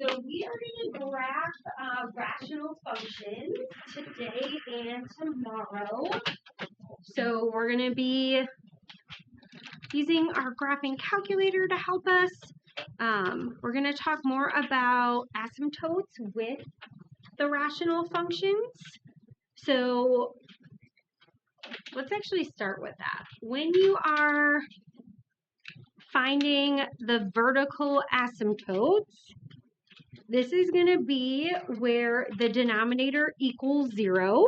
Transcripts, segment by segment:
So we are going to graph rational functions today and tomorrow. So we're going to be using our graphing calculator to help us. We're going to talk more about asymptotes with the rational functions. So let's actually start with that. When you are finding the vertical asymptotes, this is going to be where the denominator equals 0.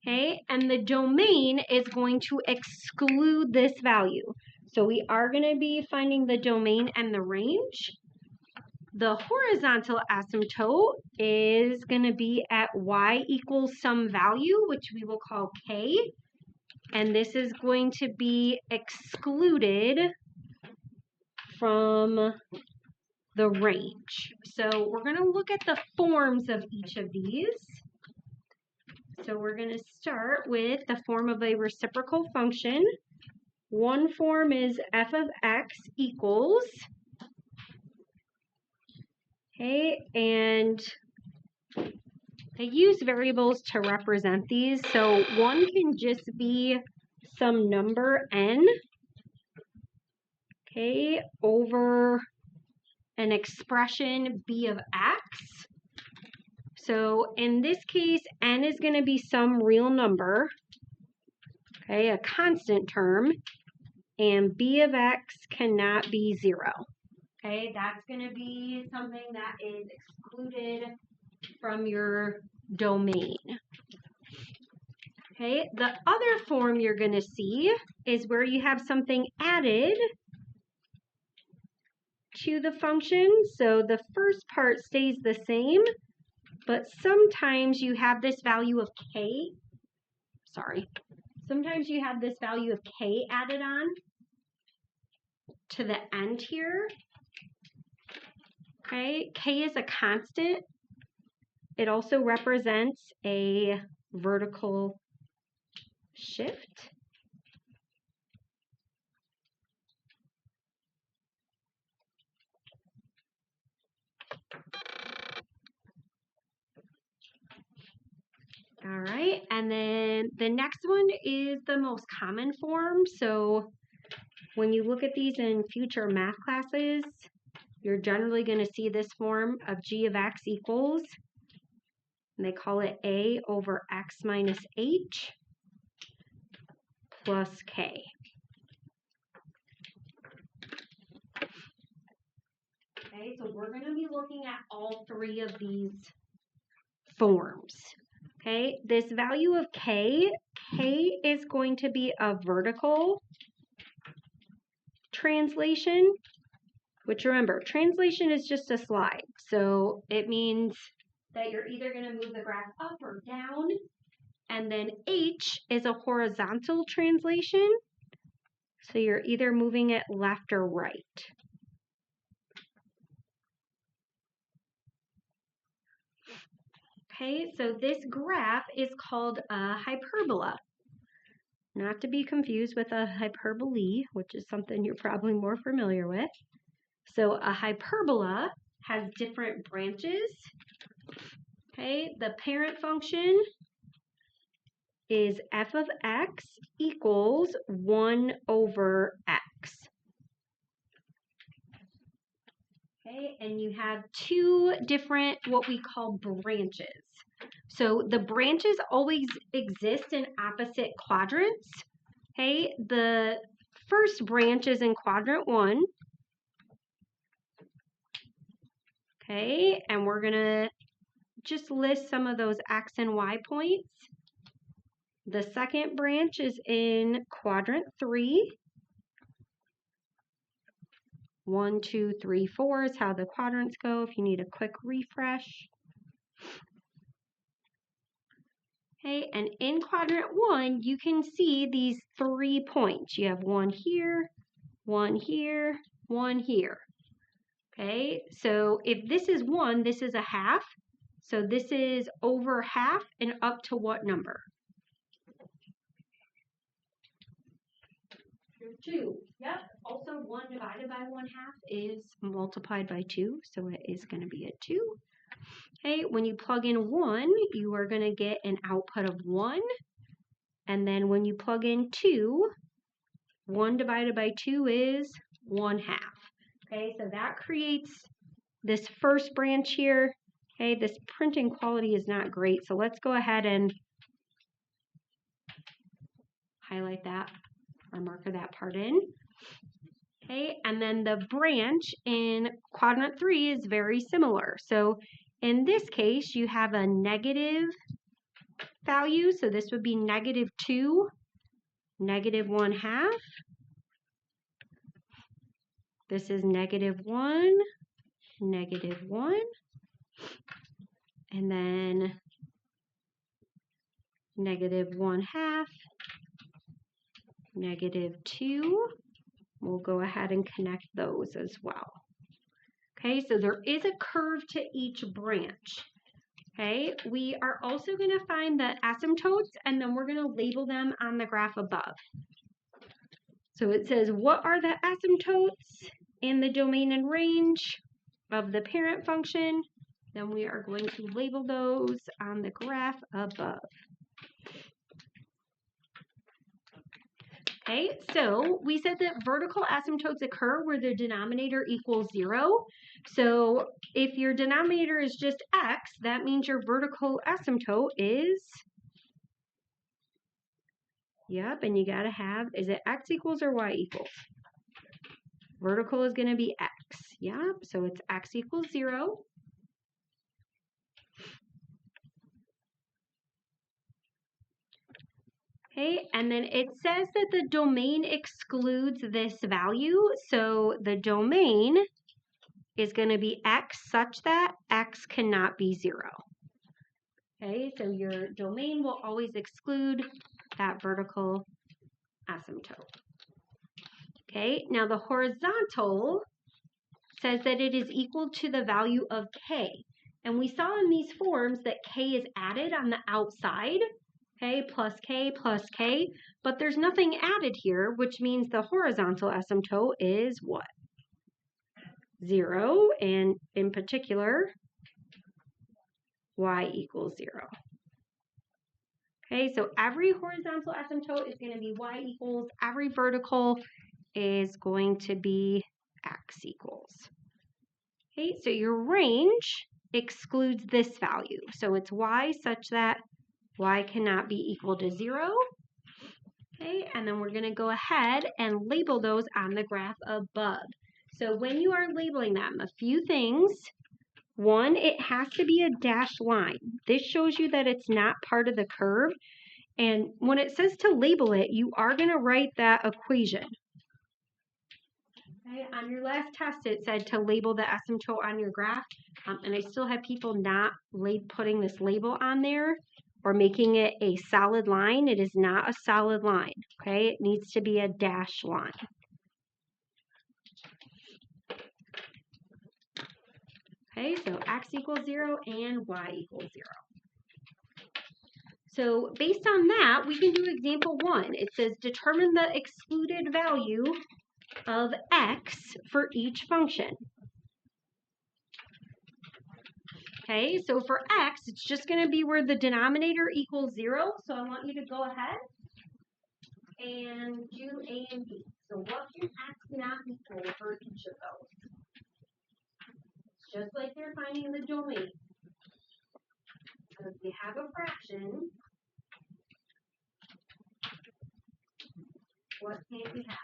Okay, and the domain is going to exclude this value. So we are going to be finding the domain and the range. The horizontal asymptote is going to be at y equals some value, which we will call k. And this is going to be excluded from the range. So we're going to look at the forms of each of these. So we're going to start with the form of a reciprocal function. One form is f of x equals, okay, and they use variables to represent these. So one can just be some number n, okay, over an expression b of x. So in this case, n is going to be some real number, okay, a constant term, and b of x cannot be 0. Okay, that's going to be something that is excluded from your domain. Okay, the other form you're going to see is where you have something added to the function. So the first part stays the same, but sometimes you have this value of k. Sometimes you have this value of k added on to the end here. Okay, k is a constant. It also represents a vertical shift. All right, and then the next one is the most common form. So when you look at these in future math classes, you're generally going to see this form of g of x equals, and they call it a over x minus h plus k. Okay, so we're going to be looking at all three of these forms. Okay, this value of k is going to be a vertical translation, which remember, translation is just a slide. So it means that you're either going to move the graph up or down. And then h is a horizontal translation. So you're either moving it left or right. Okay, so this graph is called a hyperbola. Not to be confused with a hyperbole, which is something you're probably more familiar with. So a hyperbola has different branches. Okay, the parent function is f of x equals 1 over x. Okay, and you have two different what we call branches. So the branches always exist in opposite quadrants. Okay, the first branch is in quadrant 1. Okay, and we're going to just list some of those x and y points. The second branch is in quadrant 3. 1, 2, 3, 4 is how the quadrants go if you need a quick refresh. Okay, and in quadrant 1, you can see these 3 points. You have one here, one here, one here. Okay, so if this is 1, this is a half. So this is over half and up to what number? 2. Yep. Also, 1 divided by 1/2 is multiplied by 2, so it is going to be a 2. Okay, when you plug in 1, you are going to get an output of 1. And then when you plug in 2, 1 divided by 2 is 1/2. Okay, so that creates this first branch here. Okay, this printing quality is not great, so let's go ahead and highlight that or marker that part in. Okay, and then the branch in quadrant 3 is very similar. So in this case, you have a negative value, so this would be -2, -1/2. This is -1, -1, and then -1/2, -2. We'll go ahead and connect those as well. Okay, so there is a curve to each branch. Okay, we are also going to find the asymptotes, and then we're going to label them on the graph above. So it says, what are the asymptotes in the domain and range of the parent function? Then we are going to label those on the graph above. Okay, so we said that vertical asymptotes occur where the denominator equals 0. So if your denominator is just x, that means your vertical asymptote is, yep, and you gotta have, is it x equals or y equals? Vertical is gonna be x, yep, so it's x equals 0. Okay, and then it says that the domain excludes this value, so the domain is going to be x such that x cannot be 0. Okay, so your domain will always exclude that vertical asymptote. Okay, now the horizontal says that it is equal to the value of k. And we saw in these forms that k is added on the outside. Okay, plus k, but there's nothing added here, which means the horizontal asymptote is what? 0, and in particular, y equals 0. Okay, so every horizontal asymptote is going to be y equals, every vertical is going to be x equals. Okay, so your range excludes this value. So it's y such that y cannot be equal to 0. Okay, and then we're going to go ahead and label those on the graph above. So when you are labeling them, a few things. One, it has to be a dashed line. This shows you that it's not part of the curve. And when it says to label it, you are going to write that equation. Okay, on your last test, it said to label the asymptote on your graph. And I still have people not putting this label on there or making it a solid line. It is not a solid line, okay? It needs to be a dashed line. Okay, so x equals 0 and y equals 0. So based on that, we can do example 1. It says determine the excluded value of x for each function. Okay, so for x, it's just going to be where the denominator equals 0. So I want you to go ahead and do A and B. So what can x not equal for each of those? Just like you're finding the domain. So if you have a fraction, what can't we have?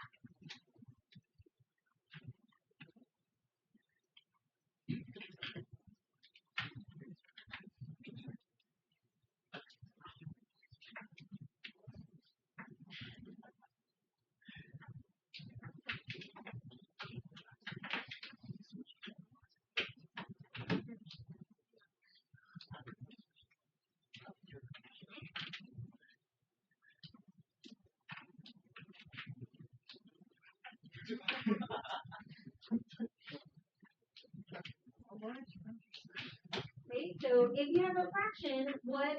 Okay, so if you have a fraction, what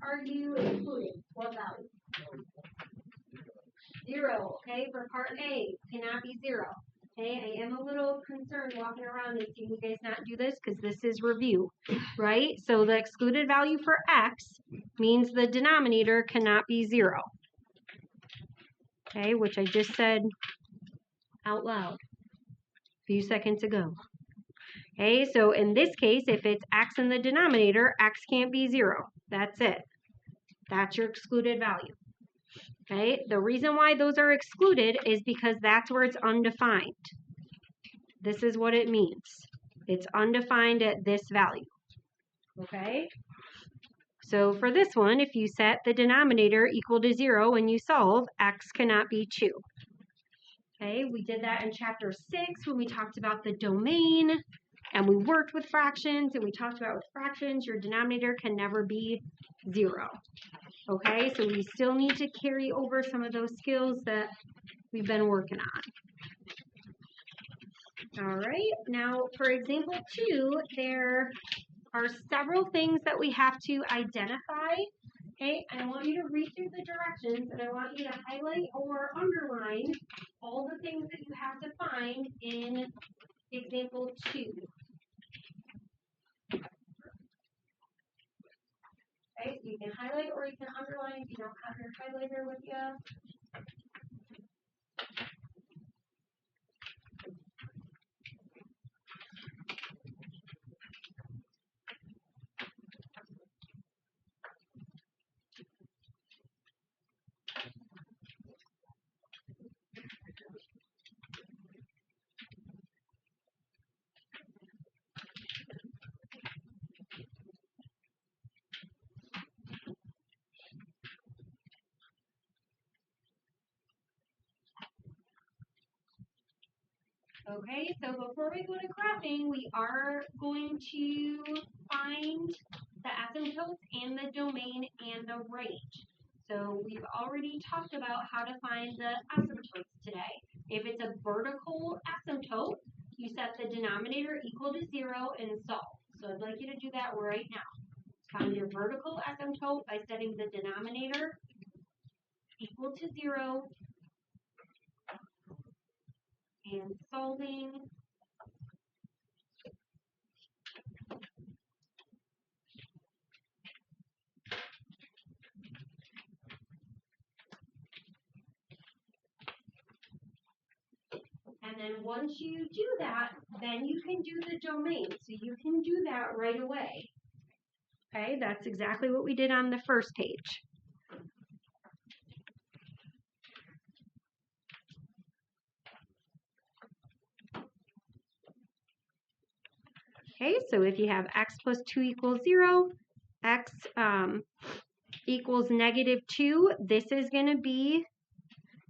are you including? What value? 0, okay, for part A, cannot be 0. Okay, I am a little concerned walking around and seeing you guys not do this because this is review, right? So the excluded value for x means the denominator cannot be 0. Okay, which I just said out loud a few seconds ago. Okay, so in this case, if it's x in the denominator, x can't be 0. That's it. That's your excluded value. Okay, the reason why those are excluded is because that's where it's undefined. This is what it means. It's undefined at this value. Okay, so for this one, if you set the denominator equal to 0 when you solve, x cannot be 2. Okay, we did that in chapter 6 when we talked about the domain and we worked with fractions and we talked about with fractions, your denominator can never be 0. Okay, so we still need to carry over some of those skills that we've been working on. All right, now for example 2, there are several things that we have to identify. Okay, and I want you to read through the directions and I want you to highlight or underline all the things that you have to find in example 2. Okay, so you can highlight or you can underline if you don't have your highlighter with you. Okay, so before we go to graphing, we are going to find the asymptotes and the domain and the range. So we've already talked about how to find the asymptotes today. If it's a vertical asymptote, you set the denominator equal to 0 and solve. So I'd like you to do that right now. Find your vertical asymptote by setting the denominator equal to 0 and solving. And then once you do that, then you can do the domain. So you can do that right away. Okay, that's exactly what we did on the first page. Okay, so if you have x plus 2 equals 0, x equals -2, this is going to be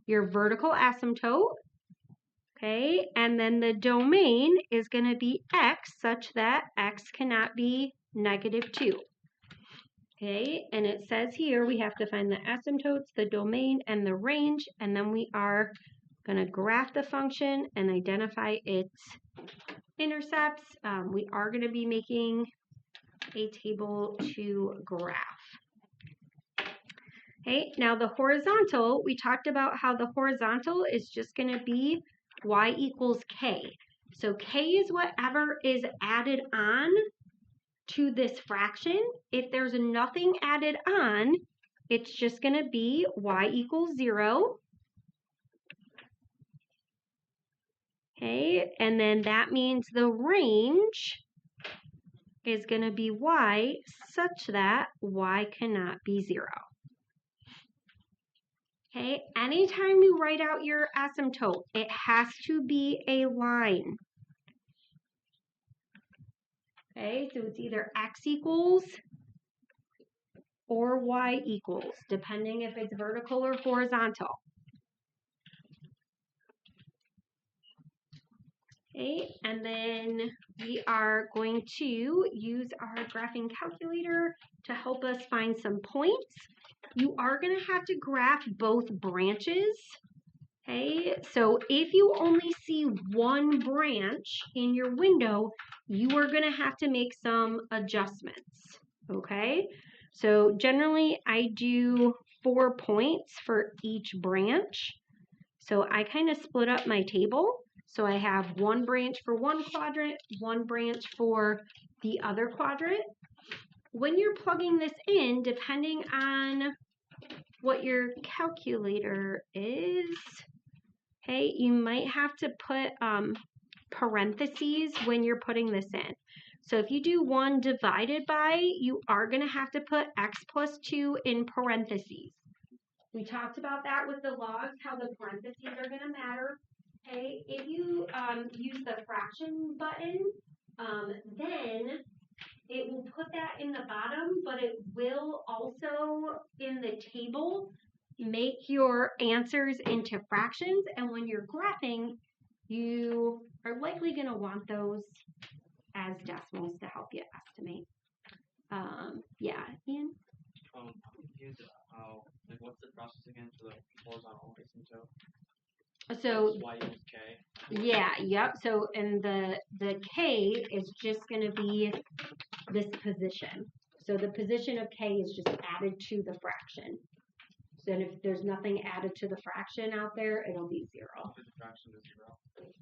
your vertical asymptote. Okay, and then the domain is going to be x such that x cannot be -2. Okay, and it says here we have to find the asymptotes, the domain, and the range, and then we are going to graph the function and identify its intercepts. We are going to be making a table to graph. Okay, now the horizontal, we talked about how the horizontal is just going to be y equals k. So k is whatever is added on to this fraction. If there's nothing added on, it's just going to be y equals 0. Okay, and then that means the range is going to be y such that y cannot be 0. Okay, anytime you write out your asymptote, it has to be a line. Okay, so it's either x equals or y equals, depending if it's vertical or horizontal. Okay, and then we are going to use our graphing calculator to help us find some points. You are going to have to graph both branches. Okay, so if you only see one branch in your window, you are going to have to make some adjustments. Okay, so generally I do 4 points for each branch. So I kind of split up my table. So I have one branch for one quadrant, one branch for the other quadrant. When you're plugging this in, depending on what your calculator is, okay, you might have to put parentheses when you're putting this in. So if you do 1 divided by, you are going to have to put x plus 2 in parentheses. We talked about that with the logs, how the parentheses are going to matter. Okay, if you use the fraction button, then it will put that in the bottom, but it will also, in the table, make your answers into fractions. And when you're graphing, you are likely going to want those as decimals to help you estimate. Yeah, Ian? I'm confused how, like, what's the process again for the horizontal asymptote? So Y equals K. Yeah, yep. So and the K is just going to be this position. So the position of K is just added to the fraction. So if there's nothing added to the fraction out there, it'll be 0. The fraction is 0.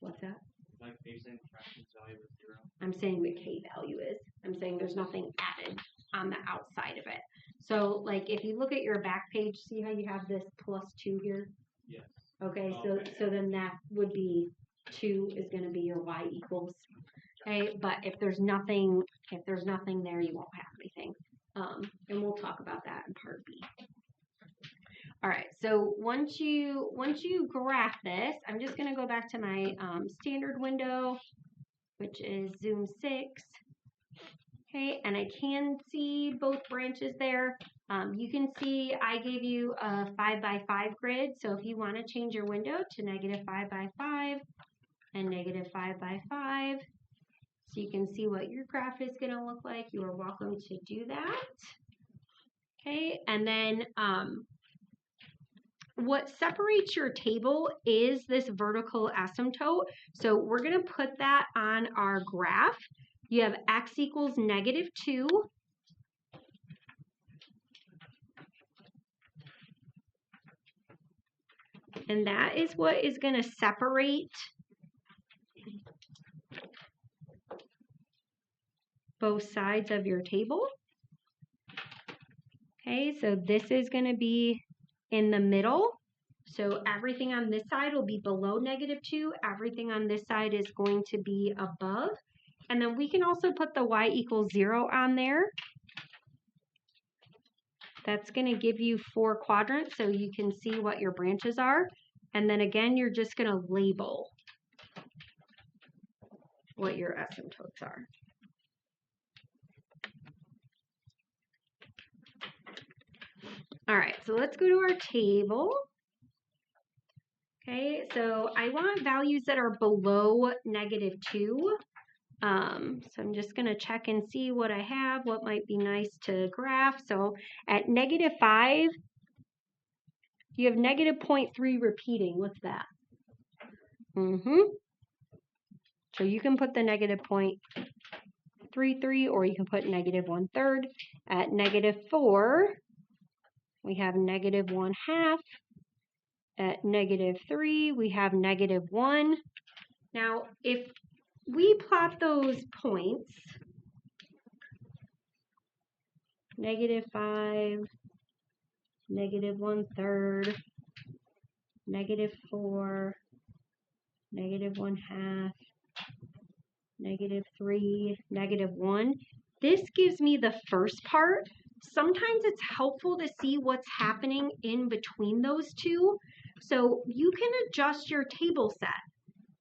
What's that? Like, are you saying the fraction's value is 0? I'm saying the K value is. I'm saying there's nothing added on the outside of it. So like if you look at your back page, see how you have this plus 2 here? Yes. Okay, Oh, okay. so then that would be 2 is going to be your y equals. Okay, but if there's nothing there, you won't have anything. And we'll talk about that in part B. All right, so once you graph this, I'm just going to go back to my standard window, which is Zoom 6. Okay, and I can see both branches there. You can see I gave you a 5 by 5 grid, so if you want to change your window to -5 by 5 and -5 by 5, so you can see what your graph is going to look like, you are welcome to do that. Okay, and then what separates your table is this vertical asymptote. So we're going to put that on our graph. You have x equals -2. And that is what is going to separate both sides of your table. Okay, so this is going to be in the middle. So everything on this side will be below -2. Everything on this side is going to be above. And then we can also put the y equals 0 on there. That's going to give you 4 quadrants so you can see what your branches are. And then again, you're just going to label what your asymptotes are. All right, so let's go to our table. Okay, so I want values that are below -2. So I'm just going to check and see what I have, what might be nice to graph. So at -5, you have -0.3 repeating. What's that? So you can put the -0.33 or you can put -1/3. At -4, we have -1/2. At -3, we have -1. Now, if we plot those points, -5, -1/3, -4, -1/2, -3, -1. This gives me the first part. Sometimes it's helpful to see what's happening in between those two. So you can adjust your table set.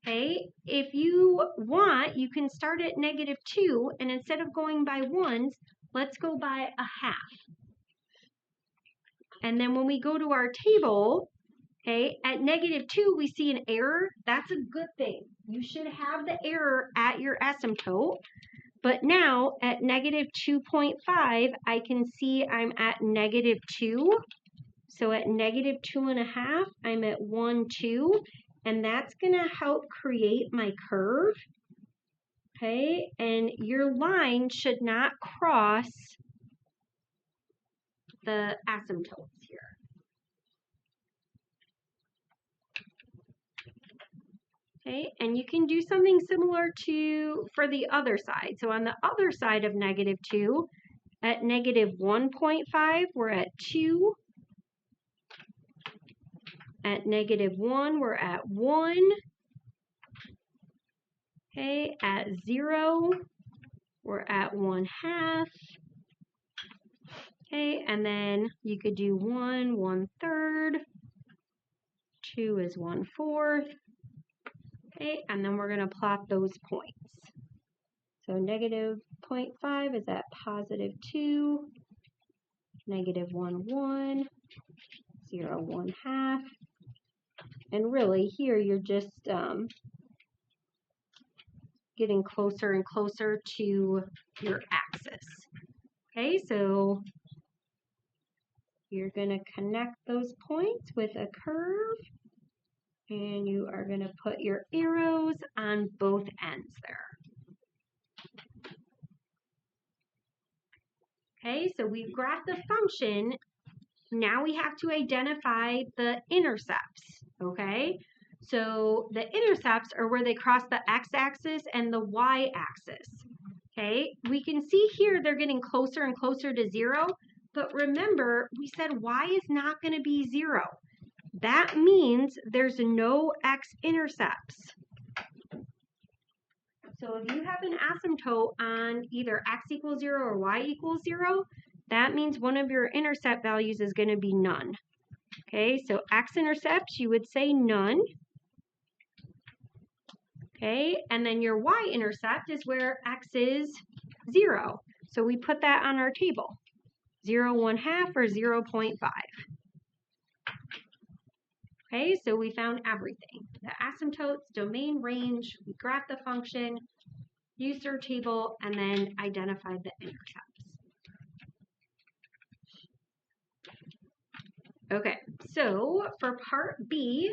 Okay, if you want, you can start at -2, and instead of going by ones, let's go by 1/2. And then when we go to our table, okay, at -2, we see an error. That's a good thing. You should have the error at your asymptote. But now at -2.5, I can see I'm at -2. So at -2.5, I'm at 1, 2. And that's going to help create my curve. Okay, and your line should not cross the asymptotes here. Okay, and you can do something similar to for the other side. So on the other side of -2, at -1.5, we're at 2. At -1, we're at 1. Okay, at 0, we're at 1/2. Okay, and then you could do 1, 1/3. 2 is 1/4. Okay, and then we're going to plot those points. So -0.5 is at +2, -1, 1, 0, 1/2. And really here you're just getting closer and closer to your axis. Okay, so you're going to connect those points with a curve, and you are going to put your arrows on both ends there. Okay, so we've graphed the function. Now we have to identify the intercepts, okay? So the intercepts are where they cross the x-axis and the y-axis, okay? We can see here they're getting closer and closer to 0, but remember, we said y is not going to be 0. That means there's no x-intercepts. So if you have an asymptote on either x equals 0 or y equals 0, that means one of your intercept values is going to be none. Okay, so x-intercepts, you would say none. Okay, and then your y-intercept is where x is 0. So we put that on our table. 0, 1/2 or 0.5. Okay, so we found everything. The asymptotes, domain, range, we graphed the function, used our table, and then identified the intercepts. Okay, so for part B,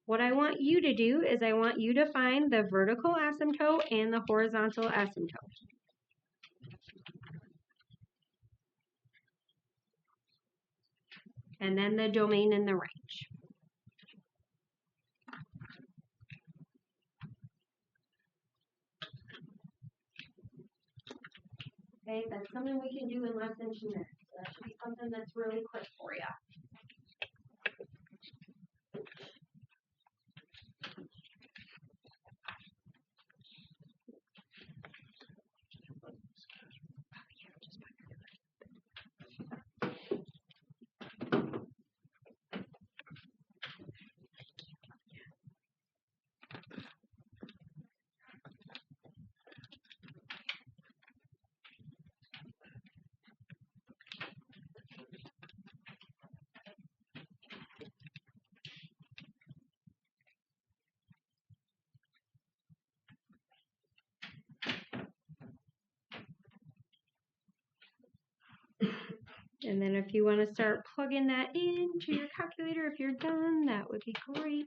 what I want you to do is I want you to find the vertical asymptote and the horizontal asymptote. And then the domain and the range. Okay, that's something we can do in less than 2 minutes. So that should be something that's really quick for you. And then if you want to start plugging that into your calculator, if you're done, that would be great.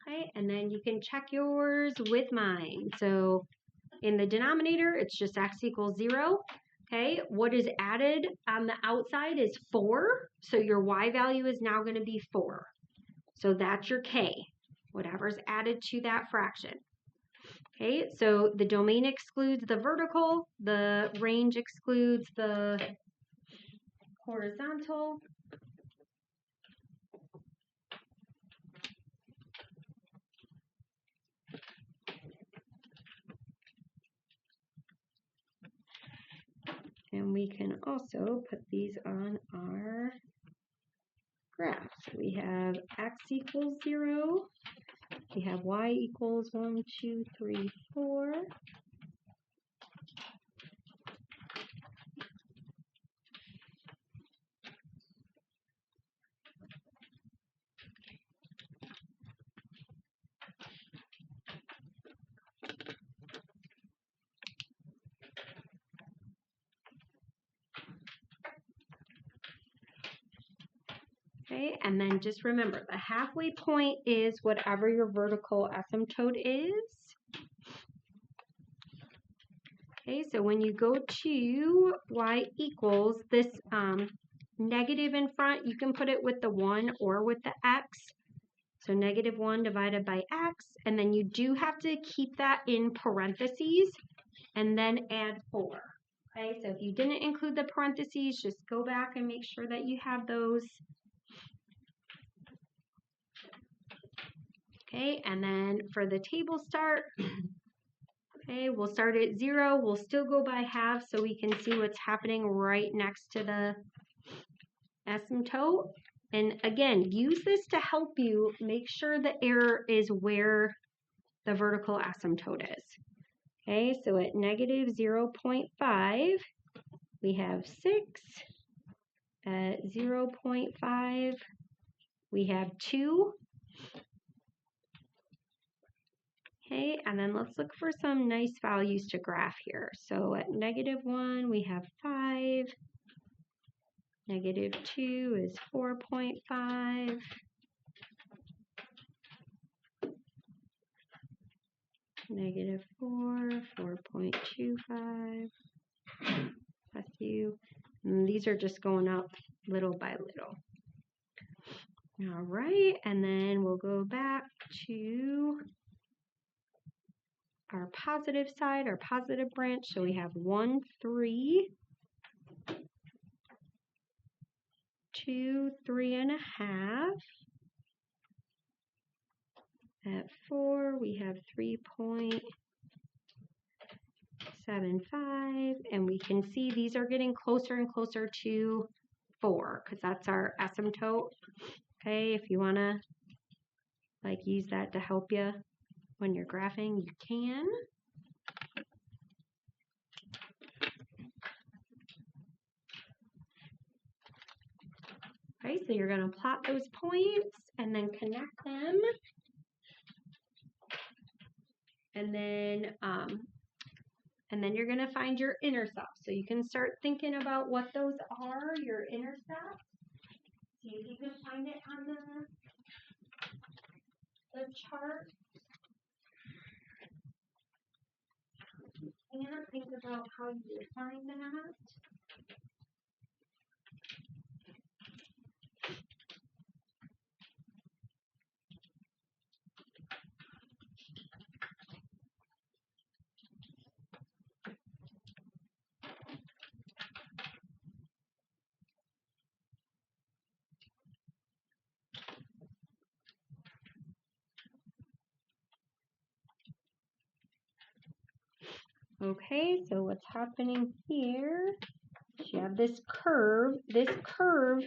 Okay, and then you can check yours with mine. So in the denominator, it's just x equals 0. Okay, what is added on the outside is 4. So your y value is now going to be 4. So that's your k, whatever's added to that fraction. Okay, so the domain excludes the vertical, the range excludes the horizontal. And we can also put these on our graph. So we have x equals 0. We have y equals 1, 2, 3, 4. Okay, and then just remember, the halfway point is whatever your vertical asymptote is. Okay, so when you go to y equals, this negative in front, you can put it with the 1 or with the x. So -1 divided by x, and then you do have to keep that in parentheses and then add 4. Okay, so if you didn't include the parentheses, just go back and make sure that you have those. Okay, and then for the table start, okay, we'll start at 0. We'll still go by half so we can see what's happening right next to the asymptote. And again, use this to help you make sure the error is where the vertical asymptote is. Okay, so at -0.5, we have 6. At 0.5, we have 2. Okay, and then let's look for some nice values to graph here. So at -1, we have 5. -2 is 4.5. -4, 4.25. That's you. And these are just going up little by little. All right, and then we'll go back to our positive side, our positive branch. So we have 1, 3, 2, 3.5. At 4, we have 3.75, and we can see these are getting closer and closer to 4 because that's our asymptote. Okay, if you want to use that to help you when you're graphing, you can. Okay, so you're going to plot those points and then connect them. And then you're going to find your intercepts. So you can start thinking about what those are, your intercepts. See if you can find it on the chart. And think about how you would find that. Okay, so what's happening here, you have this curve. This curve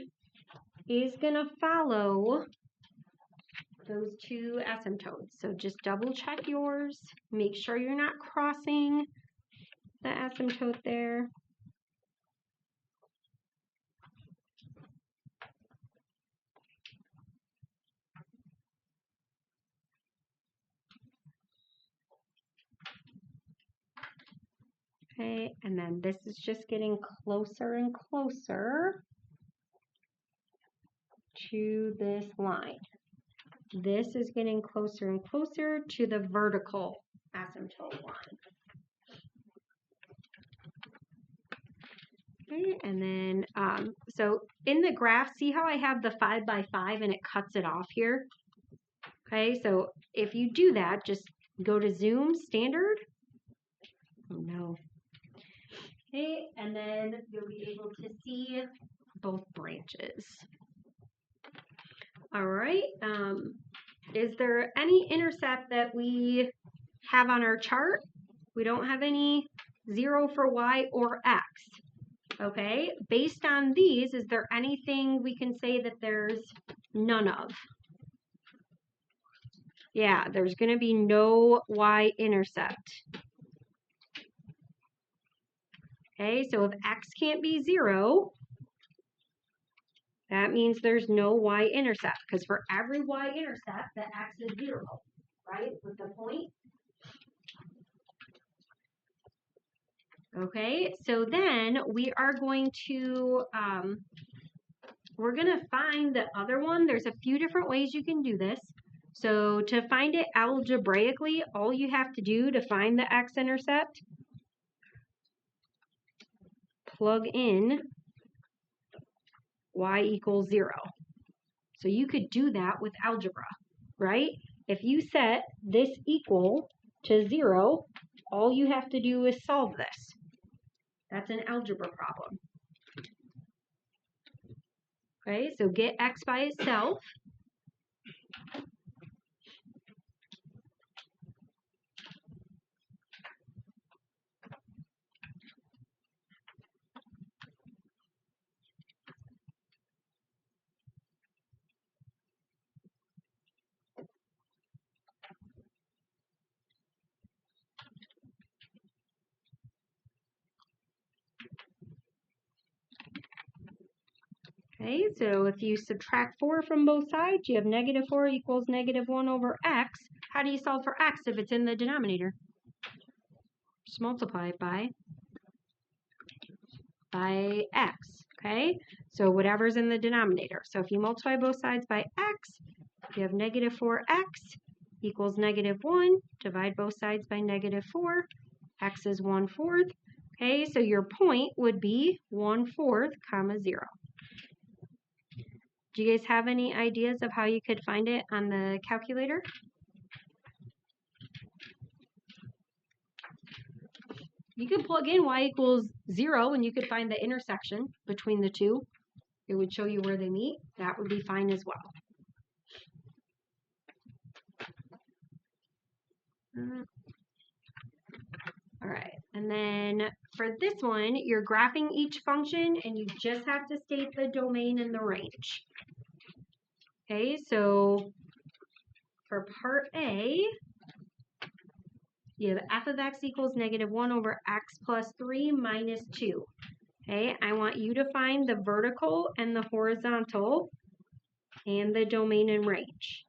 is going to follow those 2 asymptotes. So just double check yours. Make sure you're not crossing the asymptote there. Okay, and then this is just getting closer and closer to this line. This is getting closer and closer to the vertical asymptote line. Okay, and then, so in the graph, see how I have the 5 by 5 and it cuts it off here? Okay, so if you do that, just go to zoom, standard. Oh no. Okay, and then you'll be able to see both branches. All right, is there any intercept that we have on our chart? We don't have any 0 for y or x. Okay, based on these, is there anything we can say that there's none of? Yeah, there's going to be no y-intercept. Okay, so if x can't be 0, that means there's no y-intercept, because for every y-intercept, the x is 0, right, with the point? Okay, so then we are going to, we're going to find the other one. There's a few different ways you can do this. So to find it algebraically, all you have to do to find the x-intercept, plug in y equals 0. So you could do that with algebra, right? If you set this equal to 0, all you have to do is solve this. That's an algebra problem. Okay, so get x by itself. Okay, so if you subtract 4 from both sides, you have negative 4 equals negative 1 over x. How do you solve for x if it's in the denominator? Just multiply it by x, okay? So whatever's in the denominator. So if you multiply both sides by x, you have negative 4x equals negative 1. Divide both sides by negative 4. X is 1/4. Okay, so your point would be 1/4, comma 0. Do you guys have any ideas of how you could find it on the calculator? You could plug in y equals 0 and you could find the intersection between the two. It would show you where they meet. That would be fine as well. All right, and then for this one, you're graphing each function and you just have to state the domain and the range. Okay, so for part A, you have f of x equals negative 1 over x plus 3 minus 2. Okay, I want you to find the vertical and the horizontal and the domain and range.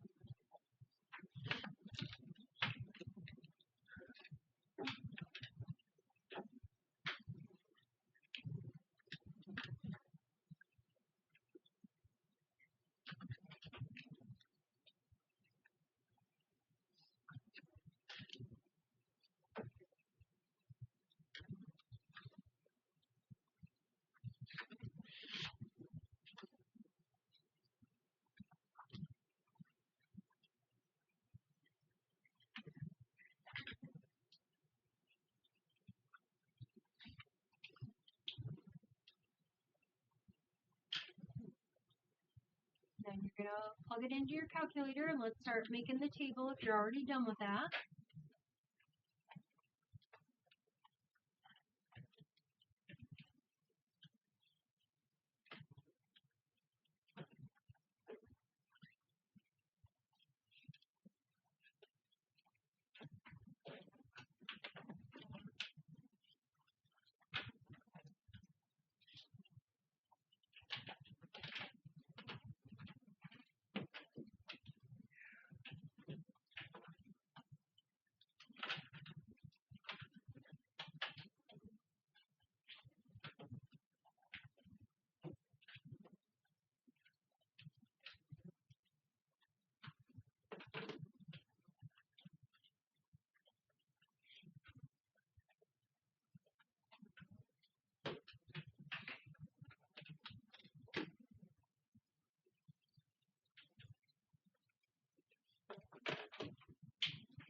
Then you're going to plug it into your calculator and let's start making the table if you're already done with that.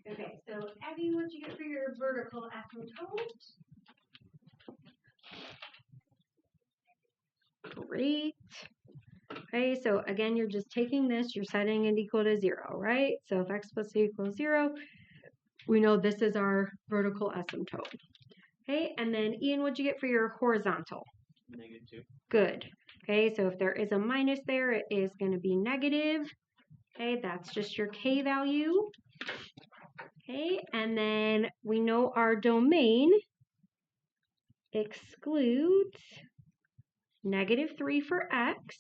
Okay, so Abby, what'd you get for your vertical asymptote? Great. Okay, so again, you're just taking this, you're setting it equal to 0, right? So if x plus 2 equals 0, we know this is our vertical asymptote. Okay, and then Ian, what'd you get for your horizontal? Negative 2. Good. Okay, so if there is a minus there, it is going to be negative. Okay, that's just your k value. Okay, and then we know our domain excludes negative 3 for x,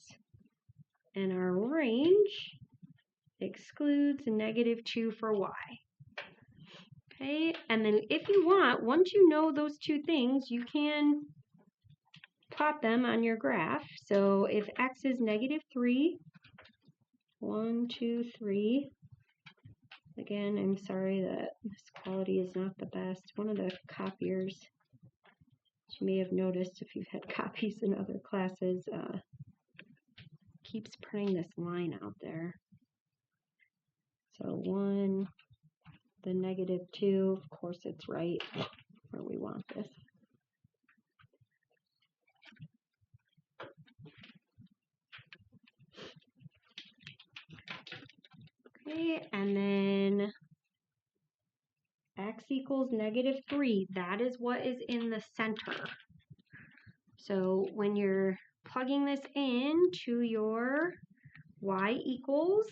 and our range excludes negative 2 for y. Okay, and then if you want, once you know those two things, you can plot them on your graph. So if x is negative 3, 1, 2, 3. Again, I'm sorry that this quality is not the best. One of the copiers, you may have noticed if you've had copies in other classes, keeps putting this line out there. So 1, the -2, of course it's right where we want this. Okay, and then x equals -3. That is what is in the center. So when you're plugging this in to your y equals,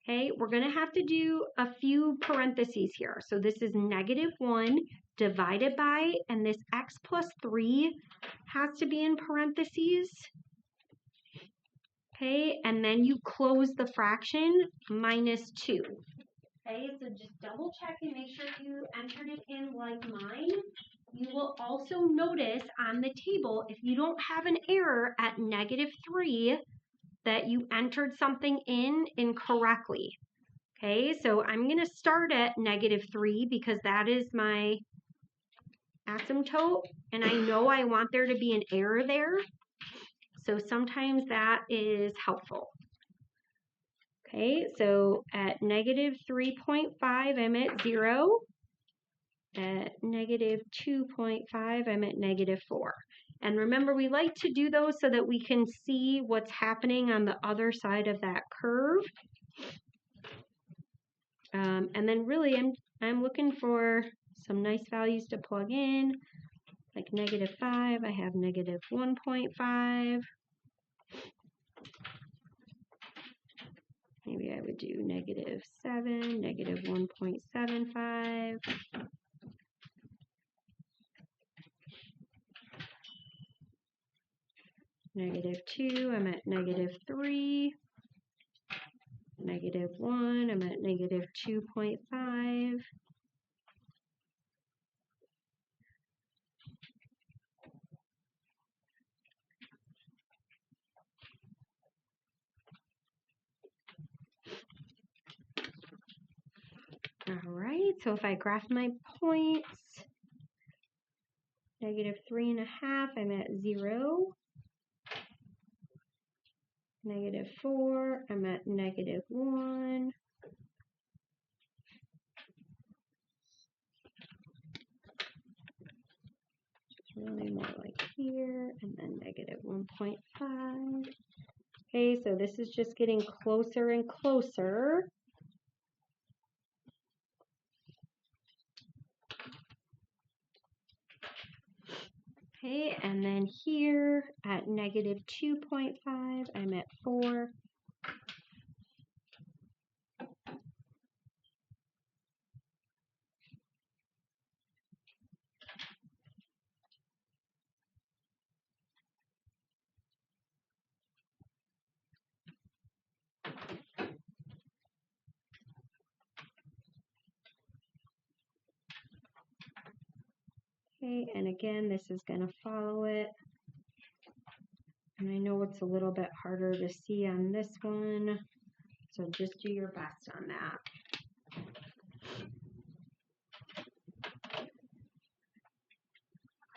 okay, we're going to have to do a few parentheses here. So this is -1 divided by, and this x plus 3 has to be in parentheses. Okay, and then you close the fraction -2. Okay, so just double check and make sure you entered it in like mine. You will also notice on the table, if you don't have an error at -3, that you entered something in incorrectly. Okay, so I'm going to start at -3 because that is my asymptote, and I know I want there to be an error there. So sometimes that is helpful. Okay, so at -3.5, I'm at 0. At -2.5, I'm at -4. And remember, we like to do those so that we can see what's happening on the other side of that curve. And then really, I'm looking for some nice values to plug in, like -5, I have -1.5. Maybe I would do -7, -1.75. -2, I'm at -3. -1, I'm at -2.5. All right, so if I graph my points, -3.5, I'm at 0. -4, I'm at -1. It's really more like here, and then -1.5. Okay, so this is just getting closer and closer. Okay, and then here at -2.5, I'm at 4. Okay, and again, this is going to follow it. And I know it's a little bit harder to see on this one, so just do your best on that.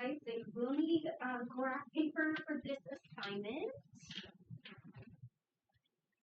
Okay, so you will need graph paper for this assignment.